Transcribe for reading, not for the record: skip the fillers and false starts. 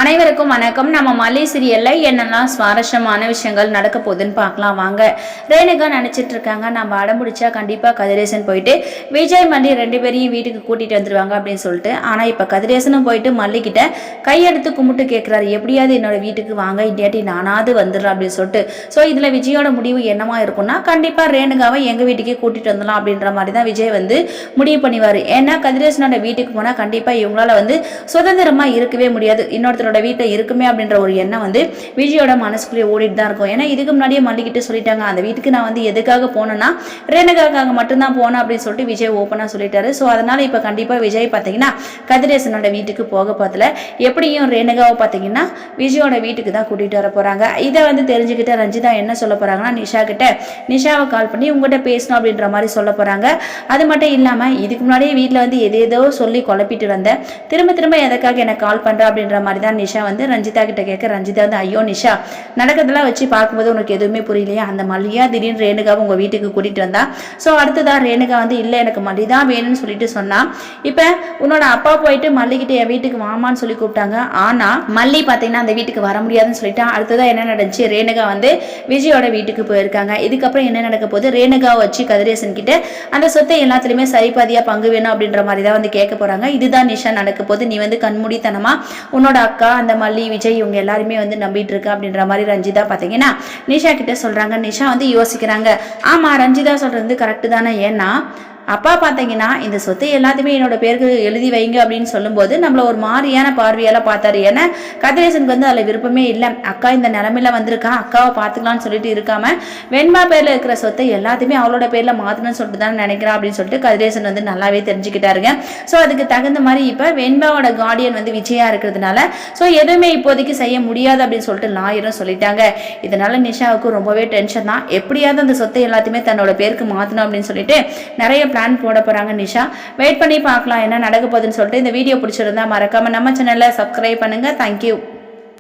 அனைவருக்கும் வணக்கம். நம்ம மல்லி சீரியல்ல என்னெல்லாம் சுவாரஸ்யமான விஷயங்கள் நடக்க போகுதுன்னு பார்க்கலாம் வாங்க. ரேணுகா நினைச்சிட்டு இருக்காங்க, நம்ம அடம்பிடிச்சா கண்டிப்பா கதிரேசன் போயிட்டு விஜய் மல்லி ரெண்டு பேரையும் வீட்டுக்கு கூட்டிட்டு வந்துருவாங்க அப்படின்னு சொல்லிட்டு. ஆனா இப்ப கதிரேசனும் போயிட்டு மல்லி கிட்ட கையெடுத்து கும்பிட்டு கேட்கிறாரு, எப்படியாவது என்னோட வீட்டுக்கு வாங்க, இல்லாட்டி நானாவது வந்துடுறேன் அப்படின்னு சொல்லிட்டு. ஸோ இதுல விஜயோட முடிவு என்னமா இருக்கும்னா, கண்டிப்பா ரேணுகாவை எங்க வீட்டுக்கே கூட்டிட்டு வந்துடலாம் அப்படின்ற மாதிரி தான் விஜய் வந்து முடிவு பண்ணிவாரு. ஏன்னா கதிரேசனோட வீட்டுக்கு போனா கண்டிப்பா இவங்களால வந்து சுதந்திரமா இருக்கவே முடியாது, இன்னொருத்தரோட வீட்டில் இருக்குமே அப்படின்ற ஒரு எண்ணம் வந்து விஜயோட மனசுக்குள்ளே ஓடிட்டு தான் இருக்கும். ஏன்னா இதுக்கு முன்னாடியே மல்லிகிட்ட சொல்லிட்டாங்க, அந்த வீட்டுக்கு நான் வந்து எதுக்காக போனேன்னா ரேணுகாக்காக மட்டும்தான் போனேன் அப்படின்னு சொல்லிட்டு விஜய் ஓப்பனாக சொல்லிட்டாரு. ஸோ அதனால இப்போ கண்டிப்பாக விஜய் பார்த்தீங்கன்னா கதிரேசனோட வீட்டுக்கு போக பார்த்தல எப்படியும் ரேணுகாவை பார்த்தீங்கன்னா விஜயோட வீட்டுக்கு தான் கூட்டிகிட்டு வர போகிறாங்க. இதை வந்து தெரிஞ்சுக்கிட்ட ரஞ்சிதா என்ன சொல்ல போகிறாங்கன்னா, நிஷா கிட்ட நிஷாவை கால் பண்ணி உங்கள்கிட்ட பேசணும் அப்படின்ற மாதிரி சொல்ல போகிறாங்க. அது மட்டும் இல்லாமல் இதுக்கு முன்னாடியே வீட்டில் வந்து எதேதோ சொல்லி குழப்பிட்டு வந்தேன், திரும்ப திரும்ப எதுக்காக எனக்கு கால் பண்ணுற அப்படின்ற மாதிரி தான் நிஷா வந்து ரஞ்சிதா கிட்ட கேட்க, ரஞ்சிதா வந்து ஐயோ நிஷா, நடக்கிறதெல்லாம் வச்சு பார்க்கும்போது உனக்கு எதுவுமே புரியலையா, அந்த மல்லியா திடீர்னு ரேணுகாவை உங்கள் வீட்டுக்கு கூட்டிகிட்டு வந்தா. ஸோ அடுத்ததான் ரேணுகா வந்து இல்லை எனக்கு மல்லி தான் வேணும்னு சொல்லிட்டு சொன்னா. இப்போ உன்னோட அப்பா போயிட்டு மல்லிகிட்ட என் வீட்டுக்கு வாமான்னு சொல்லி கூப்பிட்டாங்க, ஆனால் மல்லி பார்த்தீங்கன்னா அந்த வீட்டுக்கு வர முடியாதுன்னு சொல்லிட்டு. அடுத்ததான் என்ன நடந்துச்சு, ரேணுகா வந்து விஜயோட வீட்டுக்கு போயிருக்காங்க. இதுக்கப்புறம் என்ன நடக்க போகுது, ரேணுகாவை வச்சு கதிரேசன் கிட்ட அந்த சொத்தை எல்லாத்துலேயுமே சரிபாதியா பங்கு வேணும் அப்படின்ற மாதிரி தான் வந்து கேட்க போறாங்க. இதுதான் நிஷா நடக்க போது, நீ வந்து கண்மூடித்தனமா உன்னோட அக்கா அந்த மல்லி விஜய் இவங்க எல்லாருமே வந்து நம்பிட்டு இருக்கு அப்படின்ற மாதிரி ரஞ்சிதா பார்த்தீங்கன்னா நிஷா கிட்ட சொல்றாங்க. நிஷா வந்து யோசிக்கிறாங்க, ஆமா ரஞ்சிதா சொல்றது கரெக்டு தானே, ஏன்னா அப்பா பார்த்தீங்கன்னா இந்த சொத்தை எல்லாத்தையுமே என்னோட பேருக்கு எழுதி வைங்க அப்படின்னு சொல்லும்போது நம்மள ஒரு மாதிரியான பார்வையால பார்த்தாரு. ஏன்னா கதிரேசனுக்கு வந்து அதில் விருப்பமே இல்லை, அக்கா இந்த நிலமையில வந்திருக்கா, அக்காவை பார்த்துக்கலாம்னு சொல்லிட்டு இருக்காம வெண்பா பேர்ல இருக்கிற சொத்தை எல்லாத்தையுமே அவளோட பேர்ல மாத்தணும்னு சொல்லிட்டு தான் நினைக்கிறான் அப்படின்னு சொல்லிட்டு கதிரேசன் வந்து நல்லாவே தெரிஞ்சுக்கிட்டாருங்க. ஸோ அதுக்கு தகுந்த மாதிரி இப்போ வெண்பாவோட கார்டியன் வந்து விஜயா இருக்கிறதுனால ஸோ எதுவுமே இப்போதைக்கு செய்ய முடியாது அப்படின்னு சொல்லிட்டு லாயரும் சொல்லிட்டாங்க. இதனால நிஷாவுக்கு ரொம்பவே டென்ஷன் தான், எப்படியாவது அந்த சொத்தை எல்லாத்தையுமே தன்னோட பேருக்கு மாற்றணும் அப்படின்னு சொல்லிட்டு நிறைய பிளான் போட போறாங்க நிஷா. வெயிட் பண்ணி பார்க்கலாம் என்ன நடக்க போகுதுன்னு சொல்லிட்டு. இந்த வீடியோ பிடிச்சிருந்தா மறக்காம நம்ம சேனலை சப்ஸ்கிரைப் பண்ணுங்க. தேங்க்யூ.